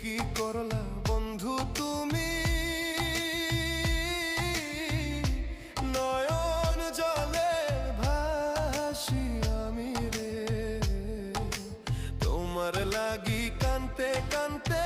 কি করলা বন্ধু তুমি, নয়ন জলে ভাসি আমি রে, তোমার লাগি কানতে কানতে